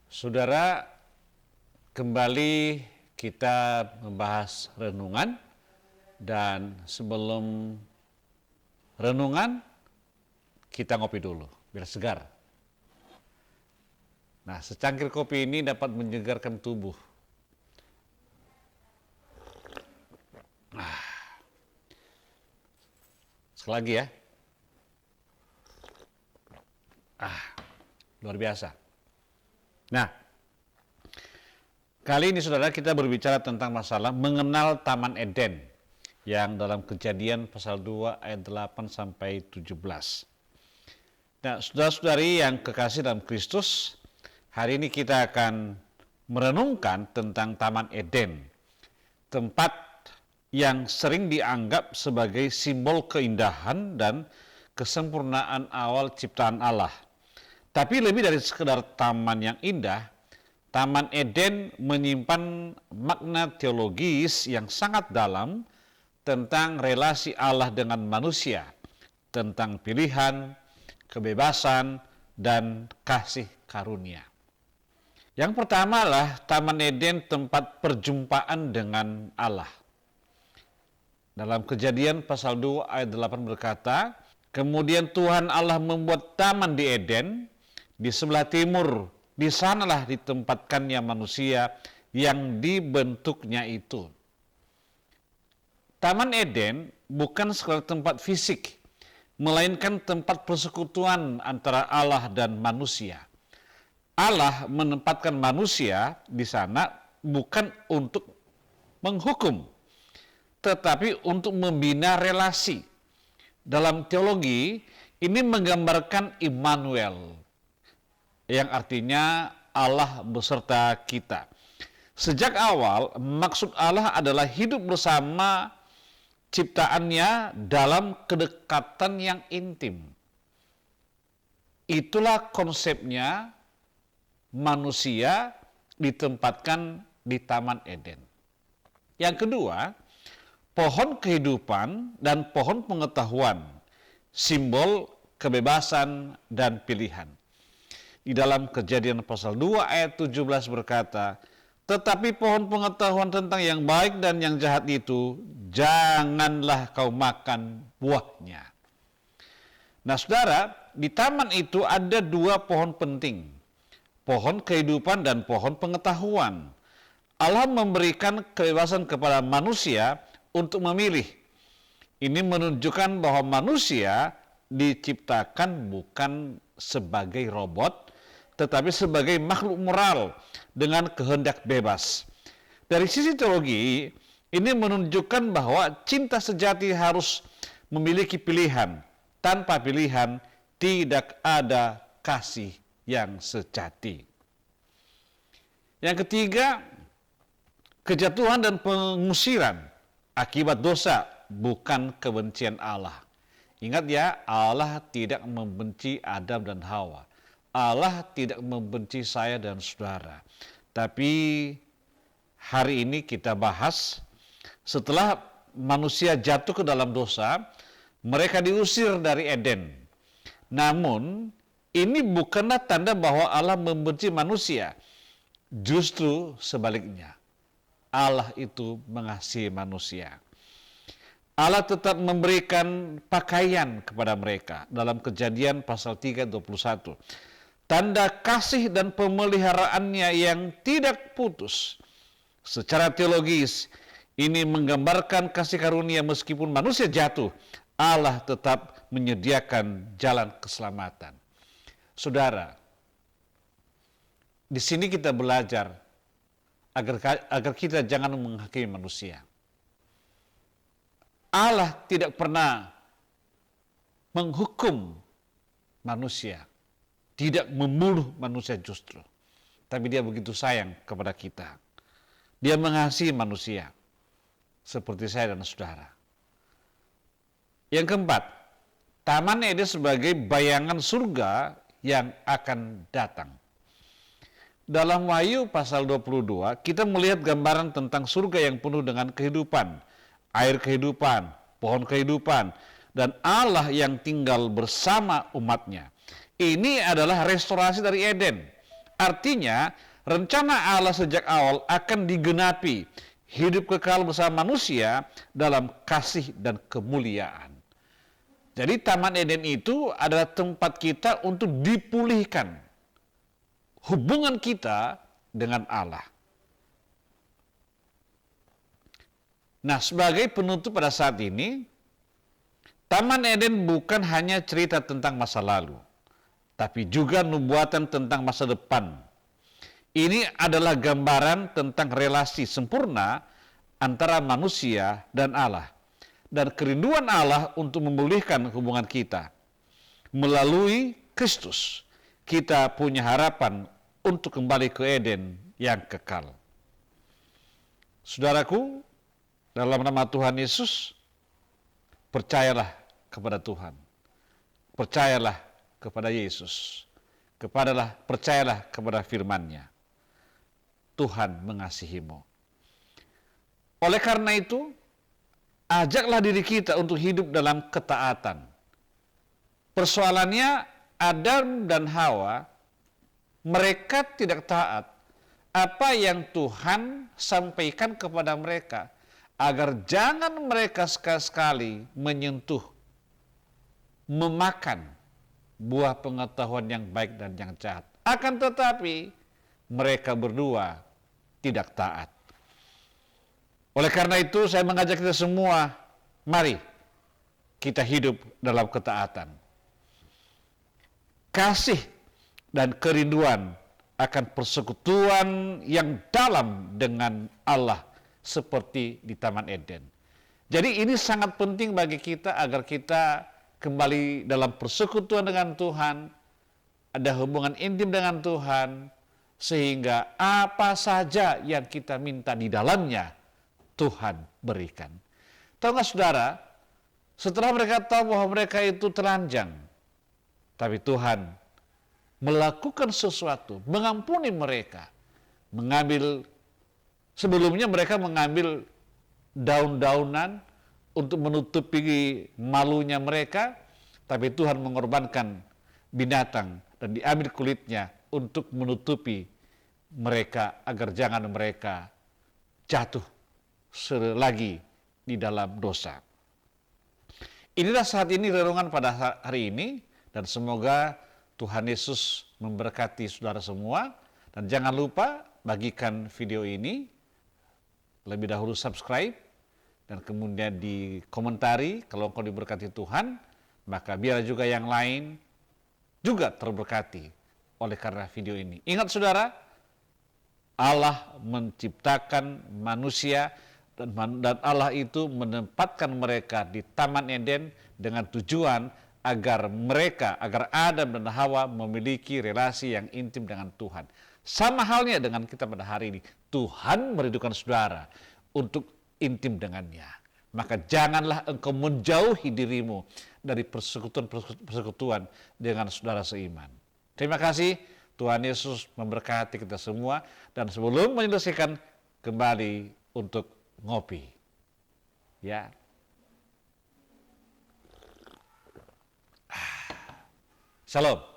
Saudara, kembali kita membahas renungan, dan sebelum renungan kita ngopi dulu biar segar. Nah, secangkir kopi ini dapat menyegarkan tubuh. Sekali lagi ya. Luar biasa. Nah, kali ini saudara kita berbicara tentang masalah mengenal Taman Eden yang dalam Kejadian pasal 2 ayat 8 sampai 17. Nah, saudara-saudari yang kekasih dalam Kristus, hari ini kita akan merenungkan tentang Taman Eden, tempat yang sering dianggap sebagai simbol keindahan dan kesempurnaan awal ciptaan Allah. Tapi lebih dari sekedar taman yang indah, Taman Eden menyimpan makna teologis yang sangat dalam tentang relasi Allah dengan manusia, tentang pilihan, kebebasan, dan kasih karunia. Yang pertama adalah Taman Eden tempat perjumpaan dengan Allah. Dalam Kejadian pasal 2 ayat 8 berkata, kemudian Tuhan Allah membuat taman di Eden, di sebelah timur, di sanalah ditempatkannya manusia yang dibentuknya itu. Taman Eden bukan sekadar tempat fisik, melainkan tempat persekutuan antara Allah dan manusia. Allah menempatkan manusia di sana bukan untuk menghukum, tetapi untuk membina relasi. Dalam teologi, ini menggambarkan Immanuel, yang artinya Allah beserta kita. Sejak awal, maksud Allah adalah hidup bersama ciptaannya dalam kedekatan yang intim. Itulah konsepnya manusia ditempatkan di Taman Eden. Yang kedua, pohon kehidupan dan pohon pengetahuan, simbol kebebasan dan pilihan. Di dalam Kejadian pasal 2 ayat 17 berkata, tetapi pohon pengetahuan tentang yang baik dan yang jahat itu, janganlah kau makan buahnya. Nah saudara, di taman itu ada dua pohon penting, pohon kehidupan dan pohon pengetahuan. Allah memberikan kebebasan kepada manusia untuk memilih. Ini menunjukkan bahwa manusia diciptakan bukan sebagai robot, tetapi sebagai makhluk moral dengan kehendak bebas. Dari sisi teologi, ini menunjukkan bahwa cinta sejati harus memiliki pilihan. Tanpa pilihan, tidak ada kasih yang sejati. Yang ketiga, kejatuhan dan pengusiran akibat dosa, bukan kebencian Allah. Ingat ya, Allah tidak membenci Adam dan Hawa. Allah tidak membenci saya dan saudara. Tapi hari ini kita bahas, setelah manusia jatuh ke dalam dosa, mereka diusir dari Eden. Namun, ini bukanlah tanda bahwa Allah membenci manusia. Justru sebaliknya, Allah itu mengasihi manusia. Allah tetap memberikan pakaian kepada mereka. Dalam Kejadian pasal 3 ayat 21. Tanda kasih dan pemeliharaannya yang tidak putus. Secara teologis, ini menggambarkan kasih karunia meskipun manusia jatuh, Allah tetap menyediakan jalan keselamatan. Saudara, di sini kita belajar agar kita jangan menghakimi manusia. Allah tidak pernah menghukum manusia, tidak membunuh manusia justru. Tapi dia begitu sayang kepada kita. Dia mengasihi manusia seperti saya dan saudara. Yang keempat, Taman Eden sebagai bayangan surga yang akan datang. Dalam Wahyu pasal 22, kita melihat gambaran tentang surga yang penuh dengan kehidupan, air kehidupan, pohon kehidupan, dan Allah yang tinggal bersama umatnya. Ini adalah restorasi dari Eden. Artinya, rencana Allah sejak awal akan digenapi, hidup kekal bersama manusia dalam kasih dan kemuliaan. Jadi Taman Eden itu adalah tempat kita untuk dipulihkan hubungan kita dengan Allah. Nah, sebagai penutup pada saat ini, Taman Eden bukan hanya cerita tentang masa lalu, tapi juga nubuatan tentang masa depan. Ini adalah gambaran tentang relasi sempurna antara manusia dan Allah, dan kerinduan Allah untuk memulihkan hubungan kita. Melalui Kristus, kita punya harapan untuk kembali ke Eden yang kekal. Saudaraku, dalam nama Tuhan Yesus, percayalah kepada Tuhan. Percayalah kepada Yesus. Percayalah kepada firman-Nya. Tuhan mengasihimu. Oleh karena itu, ajaklah diri kita untuk hidup dalam ketaatan. Persoalannya, Adam dan Hawa, mereka tidak taat apa yang Tuhan sampaikan kepada mereka, agar jangan mereka sekali-sekali menyentuh, memakan buah pengetahuan yang baik dan yang jahat. Akan tetapi, mereka berdua tidak taat. Oleh karena itu, saya mengajak kita semua, mari kita hidup dalam ketaatan. Kasih dan kerinduan akan persekutuan yang dalam dengan Allah, seperti di Taman Eden. Jadi ini sangat penting bagi kita agar kita kembali dalam persekutuan dengan Tuhan, ada hubungan intim dengan Tuhan, sehingga apa saja yang kita minta di dalamnya, Tuhan berikan. Tahu nggak saudara, setelah mereka tahu bahwa mereka itu telanjang, tapi Tuhan melakukan sesuatu, mengampuni mereka, sebelumnya mereka mengambil daun-daunan untuk menutupi malunya mereka, tapi Tuhan mengorbankan binatang dan diambil kulitnya untuk menutupi mereka agar jangan mereka jatuh lagi di dalam dosa. Inilah saat ini renungan pada hari ini, dan semoga Tuhan Yesus memberkati saudara semua. Dan jangan lupa bagikan video ini, lebih dahulu subscribe, dan kemudian dikomentari kalau engkau diberkati Tuhan, maka biar juga yang lain juga terberkati oleh karena video ini. Ingat saudara, Allah menciptakan manusia dan Allah itu menempatkan mereka di Taman Eden dengan tujuan agar Adam dan Hawa memiliki relasi yang intim dengan Tuhan. Sama halnya dengan kita pada hari ini. Tuhan merindukan saudara untuk intim dengannya. Maka janganlah engkau menjauhi dirimu dari persekutuan dengan saudara seiman. Terima kasih. Tuhan Yesus memberkati kita semua. Dan sebelum menyelesaikan, kembali untuk ngopi. Ya. Shalom.